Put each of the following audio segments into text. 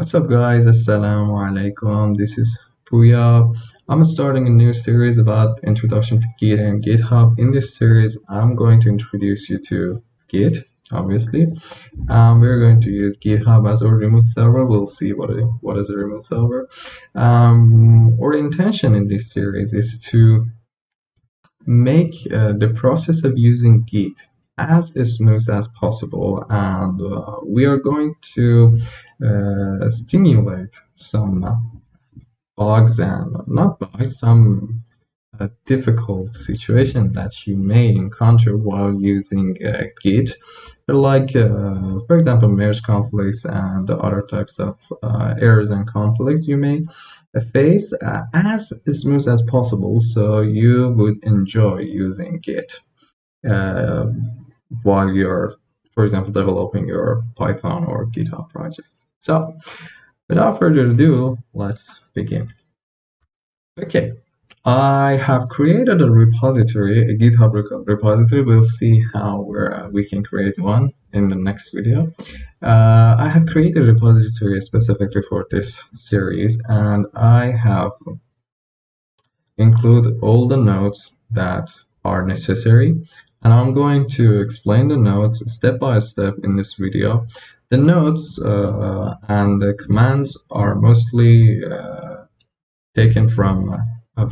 What's up, guys? Assalamu alaikum. This is Puya. I'm starting a new series about introduction to Git and GitHub. In this series, I'm going to introduce you to Git, obviously. We're going to use GitHub as our remote server. We'll see what is a remote server. Our intention in this series is to make the process of using Git as smooth as possible, and we are going to stimulate some bugs and not bugs, some difficult situation that you may encounter while using Git, like for example merge conflicts and other types of errors and conflicts you may face as smooth as possible, so you would enjoy using Git uh, while you're, for example, developing your Python or GitHub projects. So without further ado, let's begin. Okay, I have created a repository, a GitHub repository. We'll see how we can create one in the next video. I have created a repository specifically for this series, and I have include all the nodes that are necessary, and I'm going to explain the nodes step by step in this video. The nodes and the commands are mostly taken from a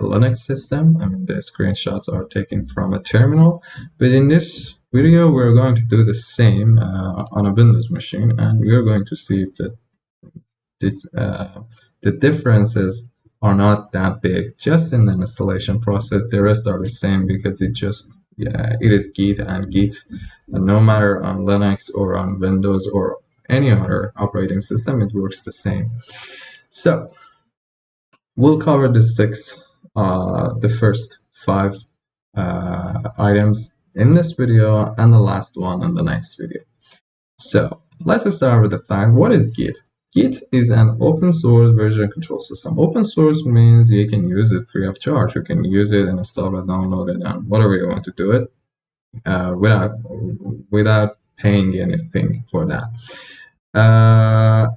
Linux system. I mean, the screenshots are taken from a terminal, but in this video we're going to do the same on a Windows machine, and we're going to see that the differences are not that big. Just in the installation process, the rest are the same because it is Git, and Git, no matter on Linux or on Windows or any other operating system, it works the same. So we'll cover the first 5 items in this video and the last one in the next video. So let's start with the fact, what is Git? Git is an open source version control system. Open source means you can use it free of charge. You can use it and install it, download it, and whatever you want to do it without paying anything for that.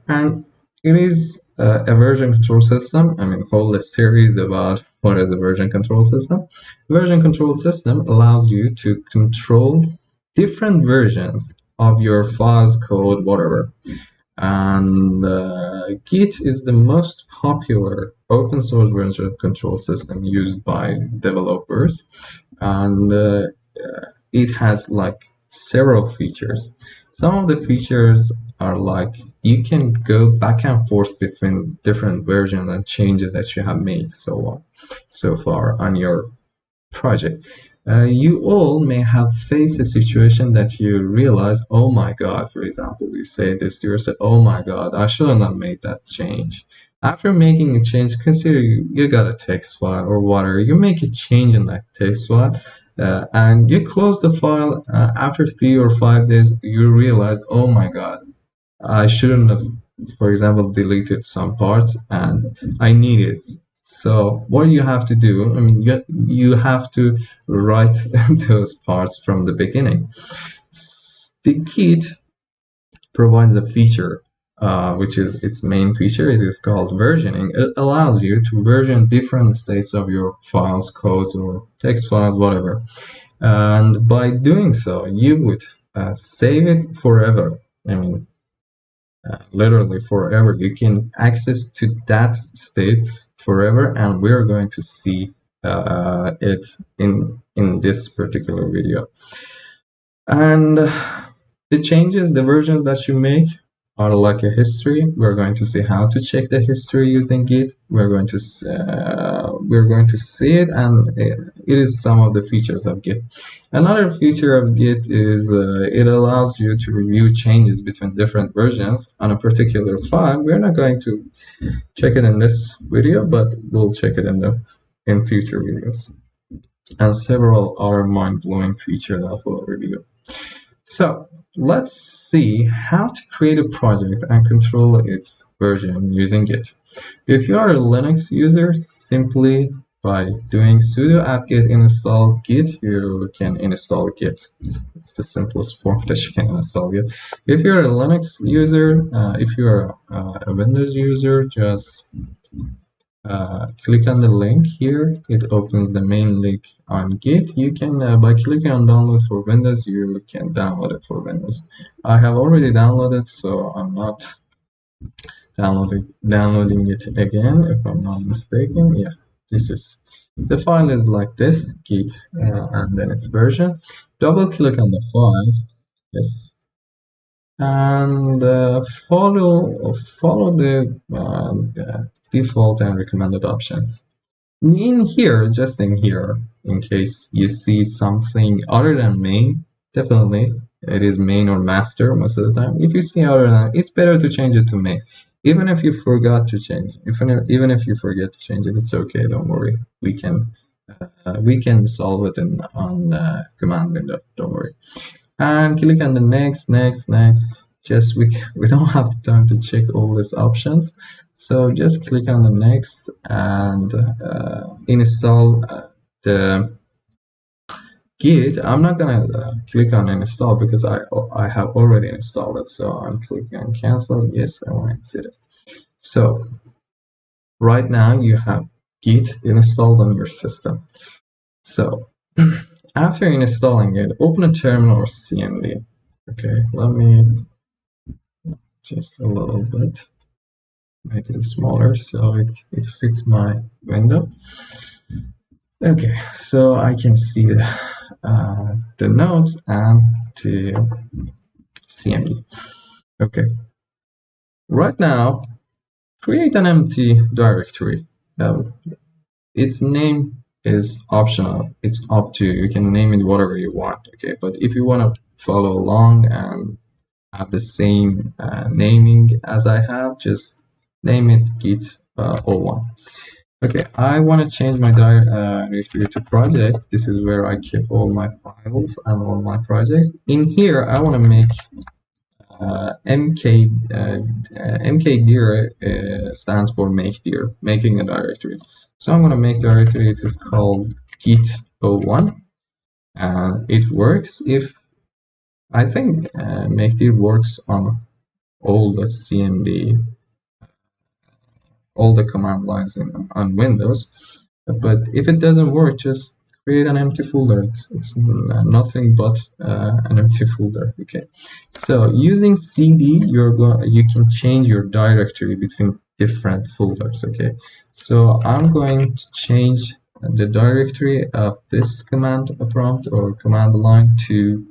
And it is a version control system. I mean, whole series about what is a version control system. Version control system allows you to control different versions of your files, code, whatever. And Git is the most popular open source version control system used by developers, and it has like several features. Some of the features are like you can go back and forth between different versions and changes that you have made so far on your project. You all may have faced a situation that you realize, oh my god, for example, you say this to yourself, oh my god, I shouldn't have made that change. After making a change, consider you got a text file or whatever, you make a change in that text file, and you close the file. After 3 or 5 days, you realize, oh my god, I shouldn't have, for example, deleted some parts and I need it. So what you have to do, I mean, you have to write those parts from the beginning. The Git provides a feature, which is its main feature. It is called versioning. It allows you to version different states of your files, codes, or text files, whatever. And by doing so, you would save it forever. I mean, literally forever. You can access to that state forever, and we're going to see it in this particular video. And the changes, the versions that you make are like a history. We're going to see how to check the history using Git. We're going to see it, and it is some of the features of Git. Another feature of Git is it allows you to review changes between different versions on a particular file. We're not going to check it in this video, but we'll check it in future videos, and several other mind-blowing features that we'll review. So let's see how to create a project and control its version using Git. If you are a Linux user, simply by doing sudo apt-get install git, you can install git. It's the simplest form that you can install git. If you're a Linux user, if you're a Windows user, just click on the link here. It opens the main link on Git. You can, by clicking on download for Windows, you can download it for Windows. I have already downloaded, so I'm not downloading it again, if I'm not mistaken. Yeah, this is the file is like this, Git, and then its version. Double click on the file. Yes. And follow the default and recommended options. In here, just in here, in case you see something other than main, definitely it is main or master most of the time. If you see other than, it's better to change it to main. Even if you forgot to change it, even if you forget to change it, it's okay. Don't worry. We can solve it on command window. Don't worry. And click on the next. Just we don't have the time to check all these options, so just click on the next and install the Git. I'm not gonna click on install because I have already installed it, so I'm clicking on cancel. Yes, I want to exit it. So right now you have Git installed on your system. So after installing it, open a terminal or CMD. Okay, let me just a little bit make it smaller so it fits my window. Okay, so I can see the nodes and the CMD. Okay, right now create an empty directory. Its name is optional. It's up to you. You can name it whatever you want. Okay, but if you want to follow along and have the same naming as I have, just name it git-01. Okay, I want to change my directory to project. This is where I keep all my files and all my projects. In here, I want to make mkdir stands for make dir, making a directory. So I'm going to make directory. It is called git-01, and it works if I think make dir works on all the CMD, all the command lines on Windows. But if it doesn't work, just create an empty folder. It's nothing but an empty folder. Okay. So using cd, you can change your directory between different folders. Okay. So I'm going to change the directory of this command prompt or command line to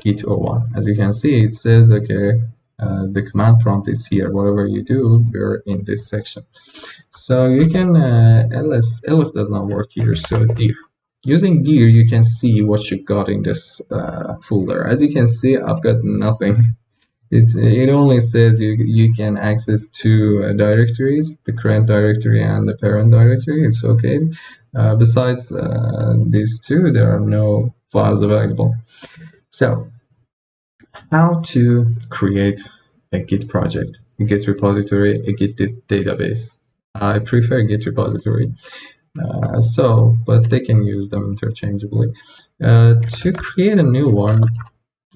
git-01. As you can see, it says, okay, the command prompt is here. Whatever you do, you're in this section. So you can, ls does not work here, so dir. Using dir, you can see what you got in this folder. As you can see, I've got nothing. It only says you can access two directories, the current directory and the parent directory. It's okay. Besides these two, there are no files available. So how to create a Git project, a Git repository, a Git database. I prefer Git repository, but they can use them interchangeably. To create a new one,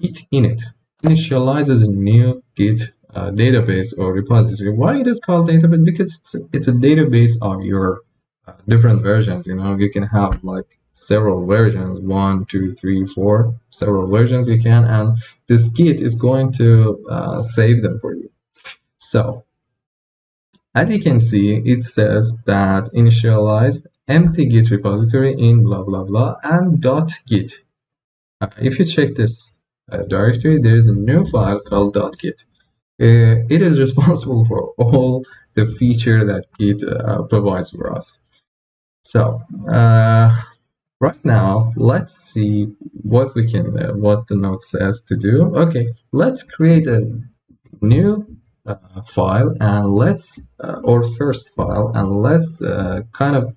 Git init initializes a new Git database or repository. Why it is called database? Because it's a database of your different versions. You can have like several versions, 1, 2, 3, 4, several versions you can, and this Git is going to save them for you. So as you can see, it says that initialize empty Git repository in blah blah blah and .git. If you check this directory, there is a new file called .git. It is responsible for all the feature that Git provides for us. So right now, let's see what what the note says to do. Okay, let's create a new file and let's first file, and let's kind of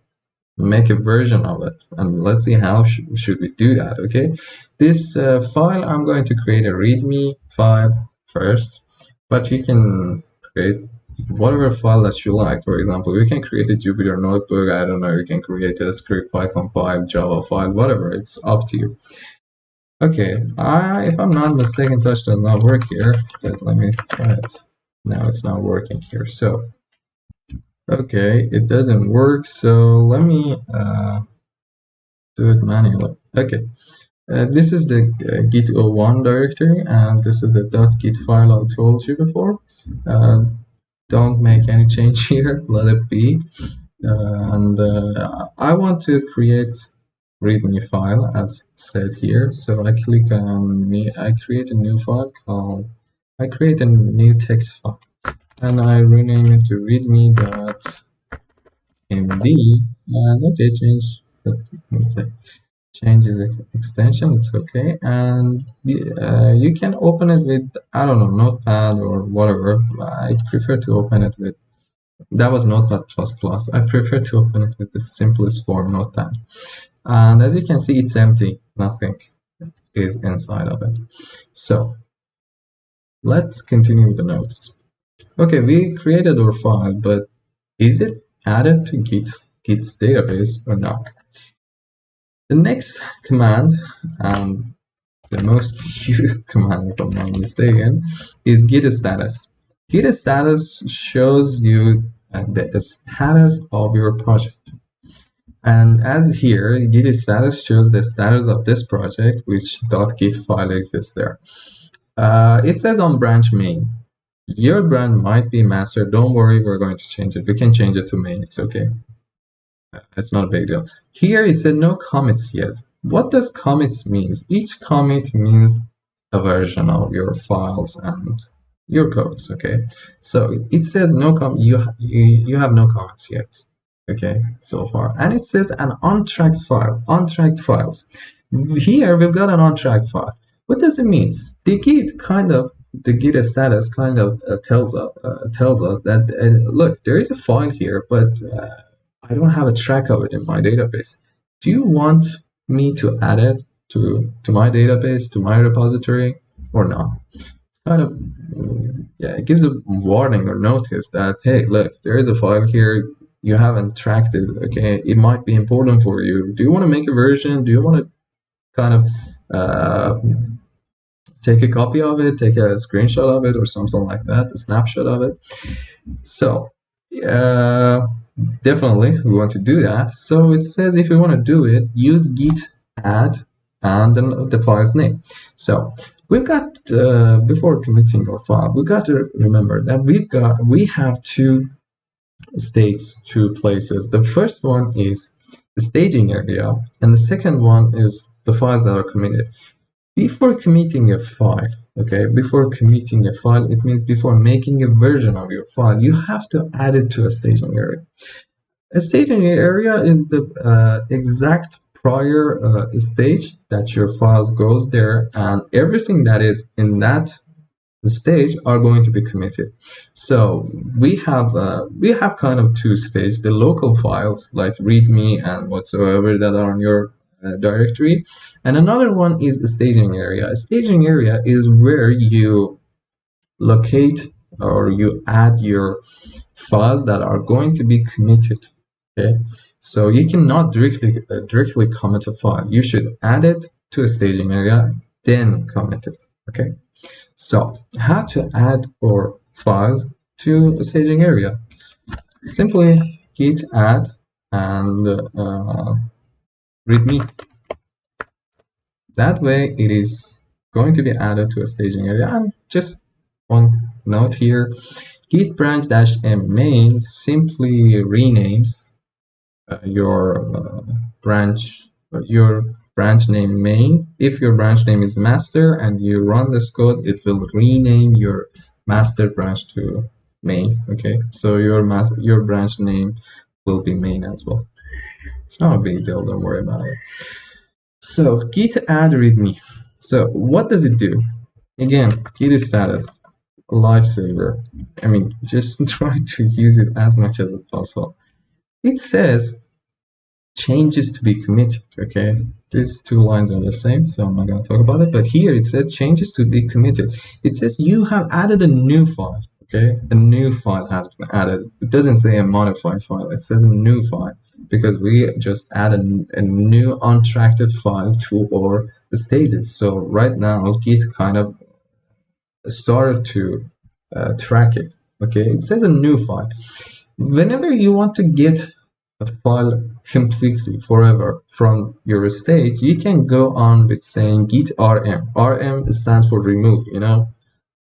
make a version of it, and let's see how should we do that. Okay, this file, I'm going to create a readme file first, but you can create whatever file that you like. For example, you can create a Jupyter notebook, I don't know, you can create a script, Python file, Java file, whatever, it's up to you. Okay, if I'm not mistaken, touch does not work here, but let me try it. Now it's not working here. So, okay, it doesn't work, so let me do it manually. Okay, this is the git-01 directory, and this is the .git file I told you before. Don't make any change here, let it be. I want to create readme file as said here. So I click on me, I create a new file called, I create a new text file and I rename it to readme.md, and okay, change the extension, it's okay. And you can open it with, I don't know, Notepad or whatever. I prefer to open it with, that was Notepad++. I prefer to open it with the simplest form, Notepad. And as you can see, it's empty. Nothing is inside of it. So let's continue with the notes. Okay, we created our file, but is it added to Git's database or not? The next command, and the most used command if I'm not mistaken, is git status. Git status shows you the status of your project. And as here, git status shows the status of this project, which .git file exists there. It says on branch main. Your branch might be master. Don't worry, we're going to change it. We can change it to main. It's okay. It's not a big deal. Here it said no commits yet. What does commits means? Each commit means a version of your files and your codes. Okay, so it says no you have no comments yet. Okay, so far, and it says an untracked file, untracked files. Here we've got an untracked file. What does it mean? The git status kind of tells us that look, there is a file here, but I don't have a track of it in my database. Do you want me to add it to my database, to my repository, or not? Kind of, yeah, it gives a warning or notice that, hey, look, there is a file here, you haven't tracked it, okay? It might be important for you. Do you want to make a version? Do you want to kind of take a copy of it, take a screenshot of it, or something like that, a snapshot of it? So, definitely we want to do that. So it says if you want to do it, use git add and then the file's name. So we've got before committing our file, we've got to remember that we have two states, two places. The first one is the staging area, and the second one is the files that are committed. Before committing a file, okay, before committing a file, it means before making a version of your file, you have to add it to a staging area. A staging area is the exact prior stage that your files goes there, and everything that is in that stage are going to be committed. So we have kind of two stages: the local files like readme and whatsoever that are on your directory, and another one is the staging area. A staging area is where you locate or you add your files that are going to be committed. Okay, so you cannot directly commit a file. You should add it to a staging area, then commit it. Okay, so how to add our file to a staging area? Simply git add and readme. That way it is going to be added to a staging area. And just one note here, git branch-m main simply renames your branch name main. If your branch name is master and you run this code, it will rename your master branch to main. Okay, so your branch name will be main as well. It's not a big deal, don't worry about it. So git add readme. So what does it do? Again, git status, a lifesaver. I mean, just try to use it as much as possible. It says changes to be committed. Okay, these two lines are the same, so I'm not going to talk about it. But here it says changes to be committed. It says you have added a new file. Okay, a new file has been added. It doesn't say a modified file, it says a new file because we just added a new untracked file to our stages. So right now, Git kind of started to track it. Okay, it says a new file. Whenever you want to get a file completely forever from your stage, you can go on with saying git rm. Rm stands for remove, you know.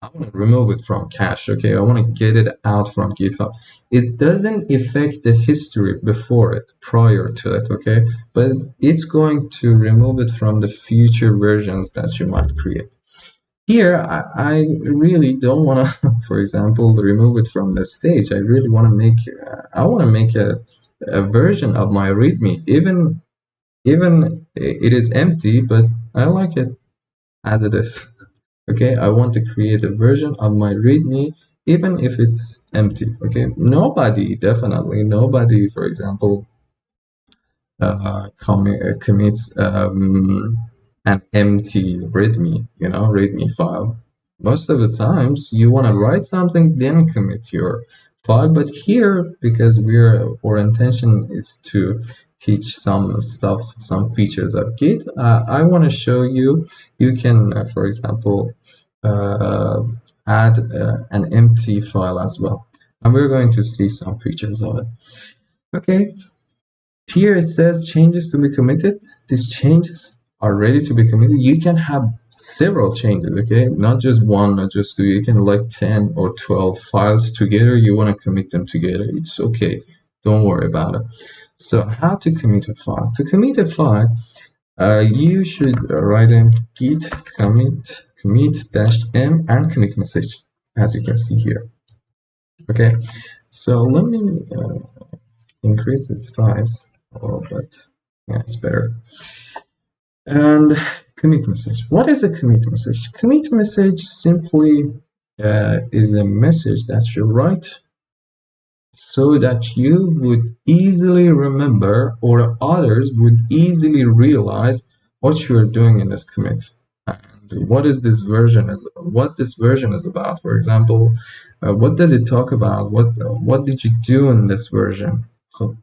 I want to remove it from cache, okay? I want to get it out from GitHub. It doesn't affect the history before it, prior to it, okay? But it's going to remove it from the future versions that you might create. Here, I really don't want to, for example, remove it from the stage. I really want to make, I want to make a version of my README, even it is empty, but I like it as it is. Okay, I want to create a version of my README even if it's empty. Okay, definitely nobody, for example, commits an empty README, README file. Most of the times you want to write something, then commit your file. But here, because our intention is to teach some stuff, some features of Git, I want to show you, you can, for example, uh, add an empty file as well. And we're going to see some features of it. Okay, here it says changes to be committed. These changes are ready to be committed. You can have several changes, okay? Not just one, not just two. You can like 10 or 12 files together. You want to commit them together. It's okay. Don't worry about it. So how to commit a file? To commit a file, you should write in git commit-m and commit message, as you can see here. Okay, so let me increase its size a little bit. Yeah, it's better. And commit message. What is a commit message? Commit message simply is a message that you write so that you would easily remember or others would easily realize what you are doing in this commit and what this version is about. For example, what does it talk about? What did you do in this version? So,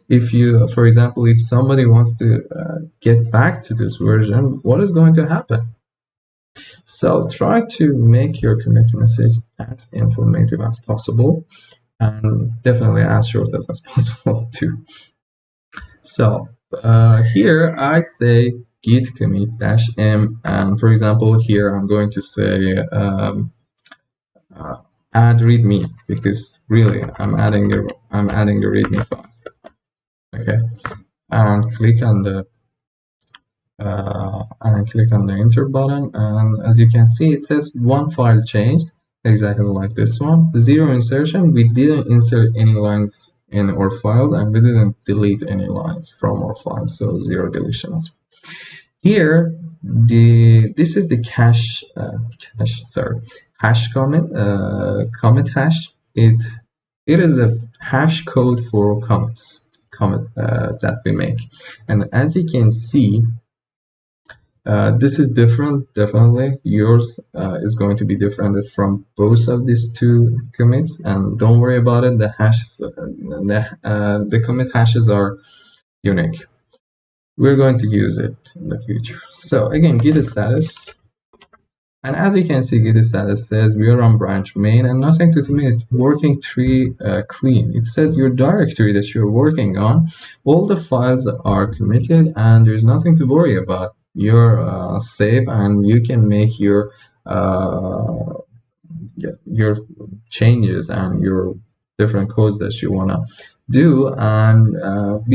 if you, for example, if somebody wants to get back to this version, what is going to happen? So try to make your commit message as informative as possible and definitely as short as possible too. So here I say git commit -m, and for example here I'm going to say add readme, because really I'm adding the readme file. Okay, and click on the enter button, and as you can see it says one file changed, exactly like this one. Zero insertion, we didn't insert any lines in our file and we didn't delete any lines from our file, so zero deletion as well. Here this is the hash comment hash. It is a hash code for comments that we make, and as you can see this is different. Definitely yours is going to be different from both of these two commits, and don't worry about it. The hashes, the commit hashes are unique. We're going to use it in the future. So again, git status, and as you can see, git status says we are on branch main and nothing to commit, working tree clean. It says your directory that you're working on, all the files are committed and there's nothing to worry about. You're safe and you can make your changes and your different codes that you want to do, and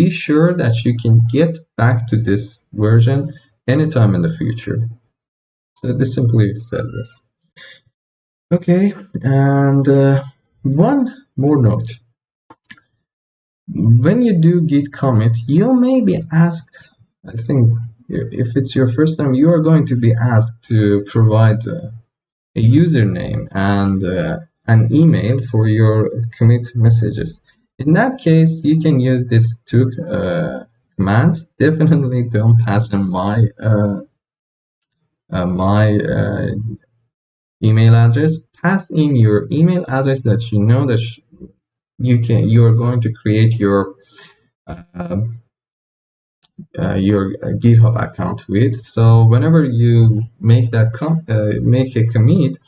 be sure that you can get back to this version anytime in the future. So this simply says this. Okay, and one more note. When you do git commit, you may be asked, I think if it's your first time, you are going to be asked to provide a username and an email for your commit messages. In that case, you can use these two commands. Definitely don't pass in my email address. pass in your email address that you know that you are going to create your GitHub account with. So whenever you make that make a commit,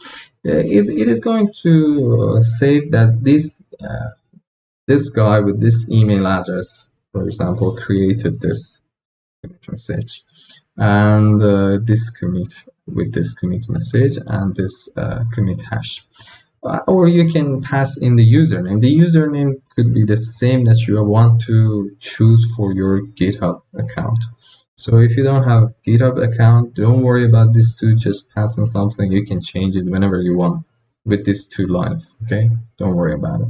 it is going to save that this guy with this email address, for example, created this commit message, and this commit with this commit message and this commit hash. Or you can pass in the username. The username could be the same that you want to choose for your GitHub account. So if you don't have GitHub account, don't worry about these two. Just pass in something. You can change it whenever you want with these two lines. Okay, don't worry about it.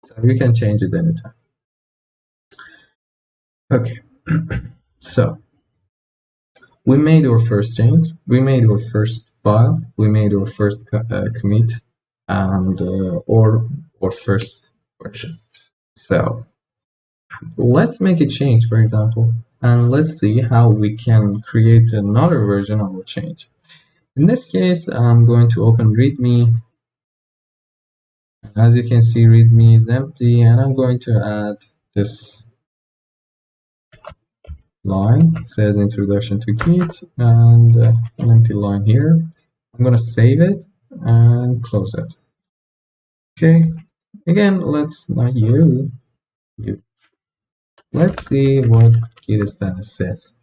So you can change it anytime. Okay, so we made our first change. We made our first file. We made our first commit and or first version. So let's make a change, for example, and let's see how we can create another version of our change. In this case, I'm going to open README. As you can see, README is empty, and I'm going to add this line. It says introduction to Git, and an empty line here. I'm going to save it and close it. Okay, again, let's not you. Let's see what git status says.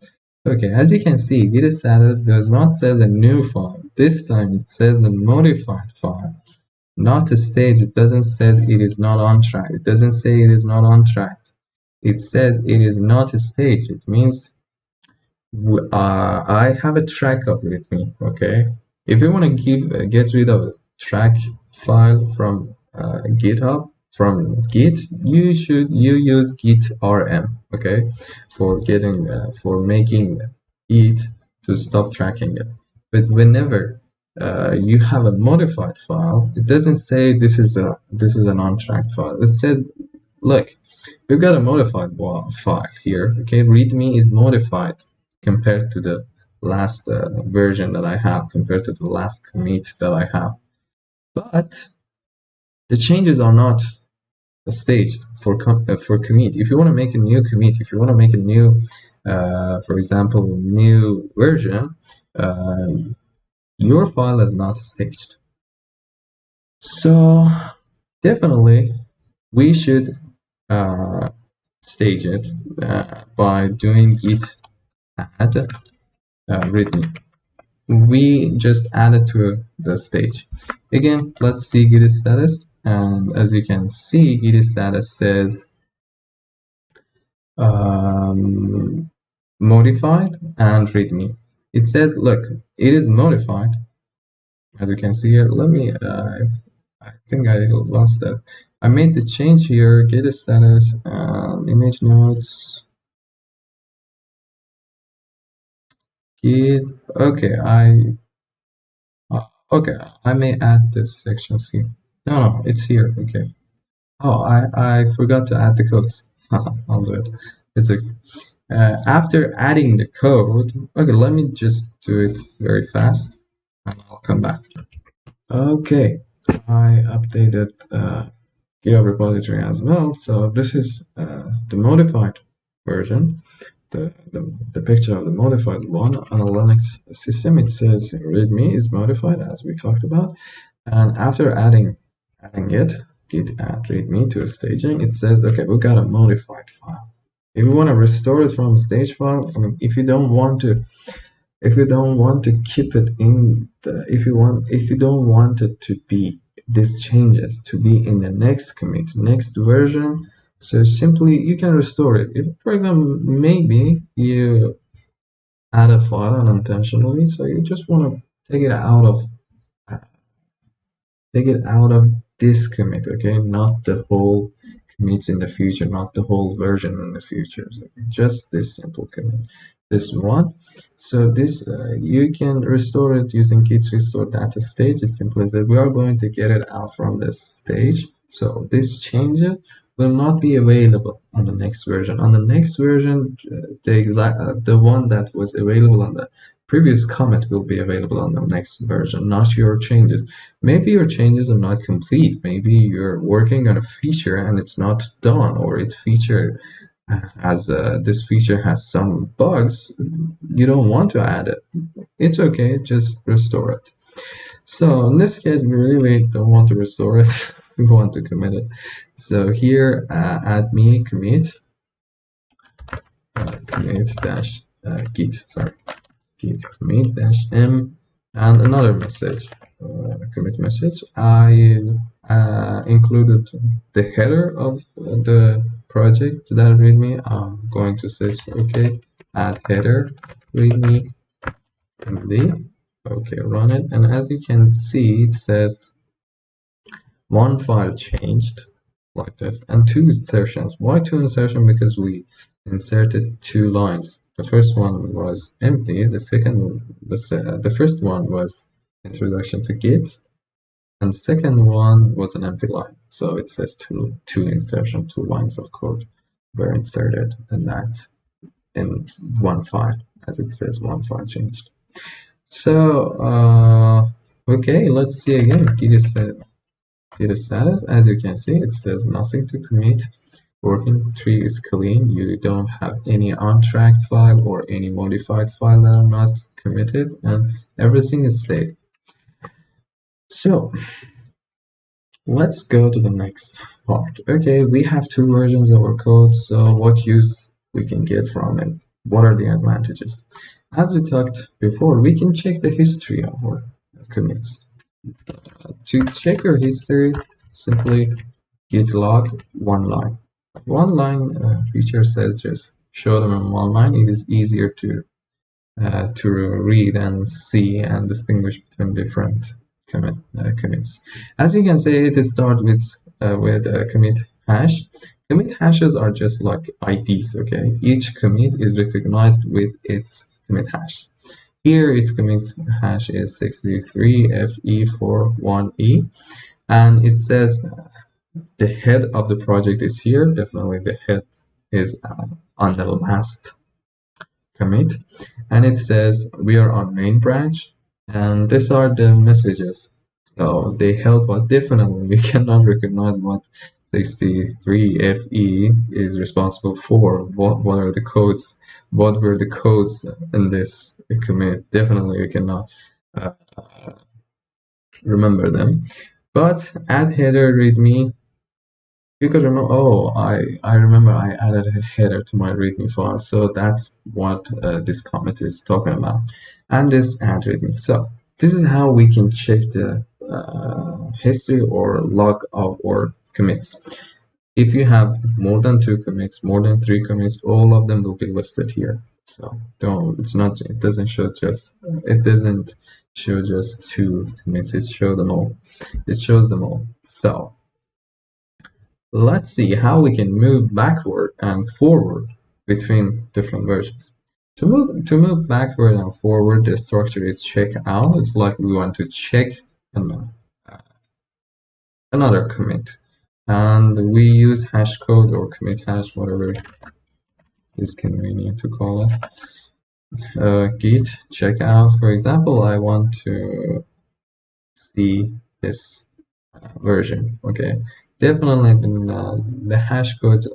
Okay, as you can see, git status does not say a new file. This time it says the modified file, not a stage. It doesn't say it is not on track. It doesn't say it is not on track. It says it is not a stage. It means I have a track of it with me. Okay, if you want to get rid of a track file from GitHub, from Git, you use git-rm, okay, for making Git to stop tracking it. But whenever you have a modified file, it doesn't say this is an on-track file. It says, look, we've got a modified file here. Okay, README is modified compared to the last version that I have, compared to the last commit that I have, but the changes are not staged for commit. If you want to make a new commit, if you want to make a new, for example, new version, your file is not staged. So definitely we should stage it by doing git add readme. We just added to the stage. Again, let's see git status, and as you can see, git status says modified and readme. It says, look, it is modified, as you can see here. Let me I think I lost that. I made the change here, git status, image notes, git. Okay, I may add this section here. No, it's here. Okay. Oh, I forgot to add the codes. I'll do it. It's okay. After adding the code, okay, let me just do it very fast, and I'll come back. Okay, I updated GitHub repository as well. So this is the modified version, the picture of the modified one. On a Linux system, it says readme is modified, as we talked about. And after adding it, git add readme to a staging, it says, okay, we've got a modified file. If you want to restore it from a stage file, I mean, if you don't want to keep it in the, if you don't want it to be these changes to be in the next commit, next version, so simply you can restore it. If, for example, maybe you add a file unintentionally, so you just want to take it out of this commit, okay, not the whole commits in the future, not the whole version in the future, so just this simple commit, this one. So this you can restore it using git restore data stage. It's simple as that. We are going to get it out from this stage, so this change will not be available on the next version. On the next version, the one that was available on the previous commit will be available on the next version, not your changes. Maybe your changes are not complete. Maybe you're working on a feature and it's not done, or this feature has some bugs. You don't want to add it. It's okay, just restore it. So in this case, we really don't want to restore it. We want to commit it. So here, add me commit dash git, sorry, git commit dash m, and another message, commit message. I included the header of the project that readme. I'm going to say okay, add header readme md. Okay, run it, and as you can see, it says one file changed like this, and two insertions. Why two insertions? Because we inserted two lines. The first one was empty. The first one was introduction to Git, and the second one was an empty line. So it says two insertion, 2 lines of code were inserted in one file, as it says one file changed. So okay, let's see again. Git status, as you can see, it says nothing to commit. Working tree is clean. You don't have any untracked file or any modified file that are not committed, and everything is safe. So let's go to the next part. Okay, we have 2 versions of our code, so what use we can get from it? What are the advantages? As we talked before, we can check the history of our commits. To check your history, simply git log one line. One line feature says just show them in one line. It is easier to read and see and distinguish between different commits. As you can see, it starts with a commit hash. Commit hashes are just like IDs. Okay, each commit is recognized with its commit hash. Here, its commit hash is 63FE41E, and it says the head of the project is here. Definitely the head is on the last commit, and it says we are on main branch, and these are the messages. So they help, but definitely we cannot recognize what 63FE is responsible for. What are the codes? What were the codes in this commit? Definitely we cannot remember them. But add header readme, you could remember, oh, I remember I added a header to my readme file. So that's what this commit is talking about. And this add readme. So this is how we can check the history or log of our commits. If you have more than 2 commits, more than 3 commits, all of them will be listed here. So it doesn't show just 2 commits, it shows them all. So let's see how we can move backward and forward between different versions. To move backward and forward, the structure is check out. It's like we want to check another commit, and we use hash code or commit hash, whatever is convenient to call it. Git checkout, for example, I want to see this version. Okay, definitely the hash codes,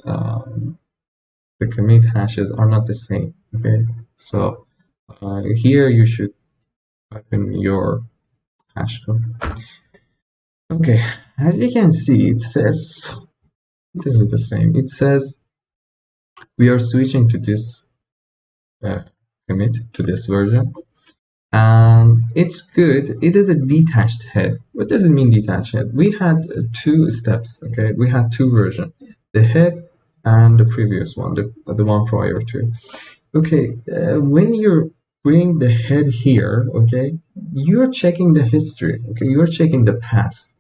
the commit hashes are not the same. Okay, so here you should type in your hash code. Okay, as you can see, it says this is the same. It says we are switching to this commit, to this version, and it's good. It is a detached head. What does it mean, detached head? We had 2 steps. Okay, we had 2 versions, the head and the previous one, the one prior to. Okay, when you bring the head here, okay, you're checking the history. Okay, you're checking the past.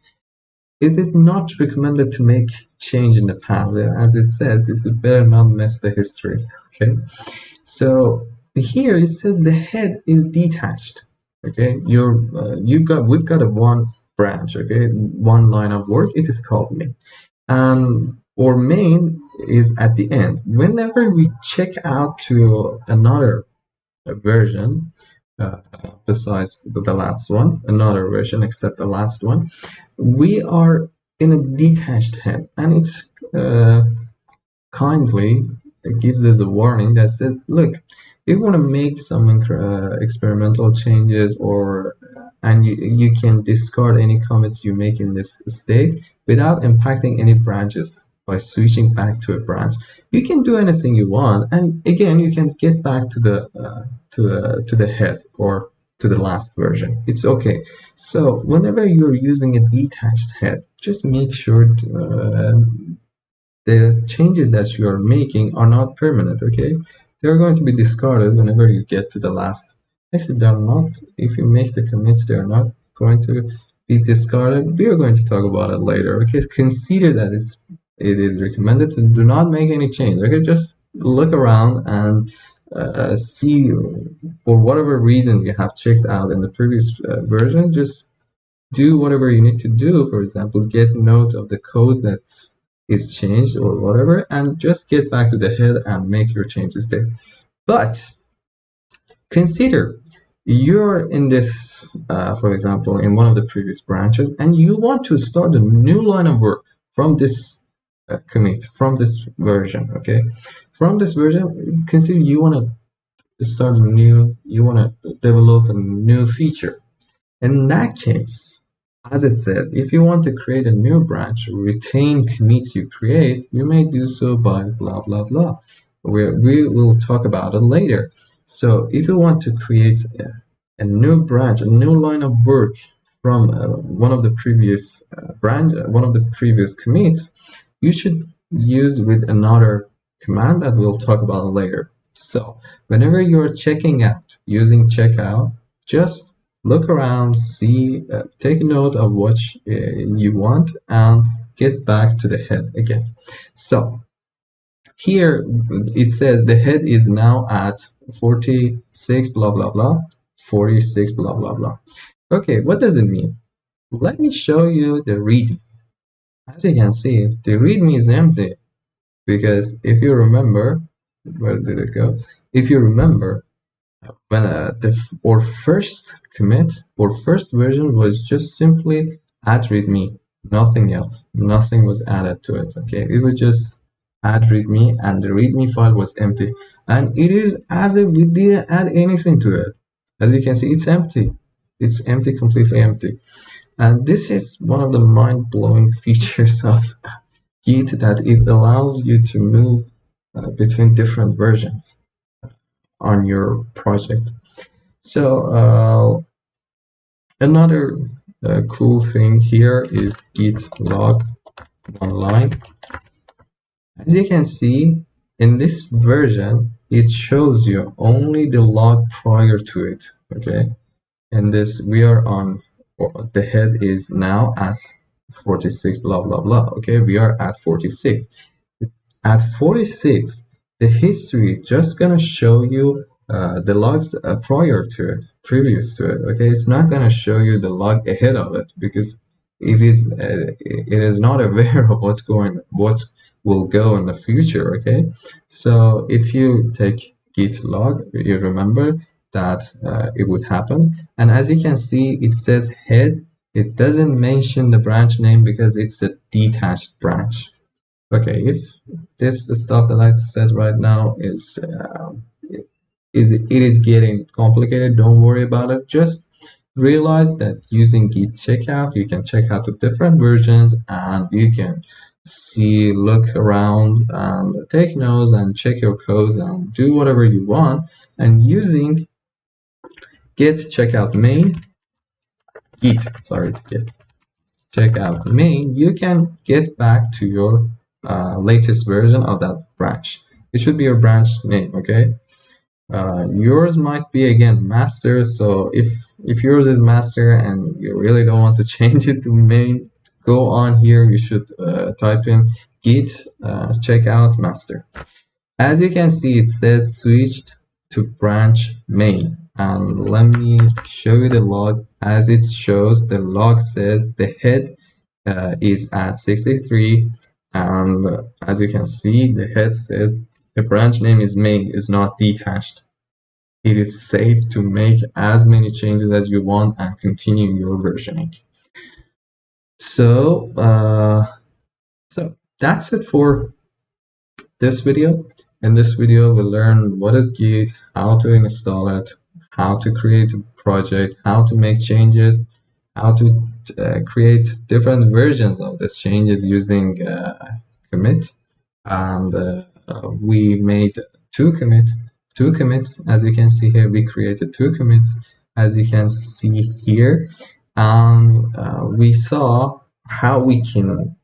It is not recommended to make change in the past. As it says, it's better not mess the history. Okay, so here it says the head is detached. Okay, we've got a one branch. Okay, one line of work. It is called main, and our main is at the end. Whenever we check out to another version, besides the last one, another version except the last one. We are in a detached head, and it's kindly gives us a warning that says, look, if you want to make some experimental changes, or and you can discard any commits you make in this state without impacting any branches by switching back to a branch. You can do anything you want, and again, you can get back to the head or to the last version. It's okay. So whenever you're using a detached head, just make sure the changes that you are making are not permanent, okay? They're going to be discarded whenever you get to the last. Actually, they're not. If you make the commits, they're not going to be discarded. We are going to talk about it later, okay? Consider that it is recommended to do not make any change, okay? Just look around and see for whatever reasons you have checked out in the previous version. Just do whatever you need to do. For example, get note of the code that is changed or whatever, and just get back to the head and make your changes there. But consider you're in this, for example, in one of the previous branches, and you want to start a new line of work from this commit, from this version, okay? From this version, consider you want to start a new, you want to develop a new feature. In that case, as it said, if you want to create a new branch, retain commits you create, you may do so by blah, blah, blah. We will talk about it later. So if you want to create a new branch, a new line of work from one of the previous one of the previous commits, you should use with another command that we'll talk about later. So whenever you're checking out using checkout, just look around, see, take note of what you want, and get back to the head again. So here it says the head is now at 46 blah blah blah, 46 blah blah blah. Okay, what does it mean? Let me show you the readme. As you can see, the readme is empty because if you remember, where did it go? If you remember, when our first commit or first version was just simply add readme, nothing else, nothing was added to it, okay? It was just add readme, and the readme file was empty, and it is as if we didn't add anything to it. As you can see, it's empty. It's empty, completely empty. And this is one of the mind-blowing features of Git, that it allows you to move between different versions on your project. So another cool thing here is git log one line. As you can see, in this version, it shows you only the log prior to it, okay? And this, we are on, the head is now at 46 blah blah blah, okay? We are at 46. At 46, the history just gonna show you the logs prior to it, previous to it, okay? It's not gonna show you the log ahead of it, because it is not aware of what will go in the future, okay? So if you take git log, you remember that it would happen. And as you can see, it says head. It doesn't mention the branch name because it's a detached branch. Okay, if this stuff that I said right now it is getting complicated, don't worry about it. Just realize that using git checkout, you can check out the different versions, and you can see, look around, and take notes, and check your codes, and do whatever you want. And using git checkout main, git checkout main, you can get back to your latest version of that branch. It should be your branch name, okay? Yours might be again master, so if yours is master and you really don't want to change it to main, go on here, you should type in git checkout master. As you can see, it says switched to branch main, and let me show you the log. As it shows, the log says the head is at 63, and as you can see, the head says the branch name is main, is not detached. it is safe to make as many changes as you want and continue your versioning. So that's it for this video. In this video, we'll learn what is Git, how to install it, how to create a project, how to make changes, how to create different versions of these changes using commit. And we made two commits. As you can see here, we created two commits, as you can see here. And we saw how we can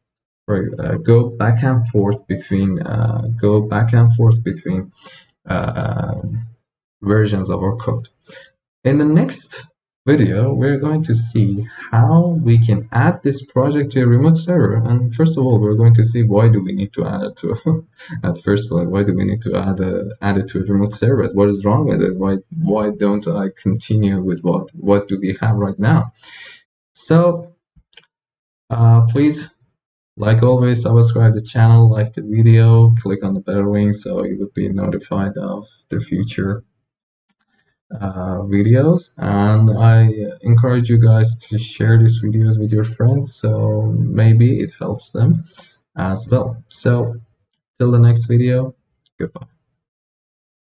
go back and forth between uh, versions of our code. In the next video, we're going to see how we can add this project to a remote server. And first of all, we're going to see why do we need to add it to at first place. Why do we need to add it to a remote server? What is wrong with it? Why don't I continue with what do we have right now? So please, like always, subscribe to the channel, like the video, click on the bell ring so you will be notified of the future videos. And I encourage you guys to share these videos with your friends, so maybe it helps them as well. So till the next video, goodbye.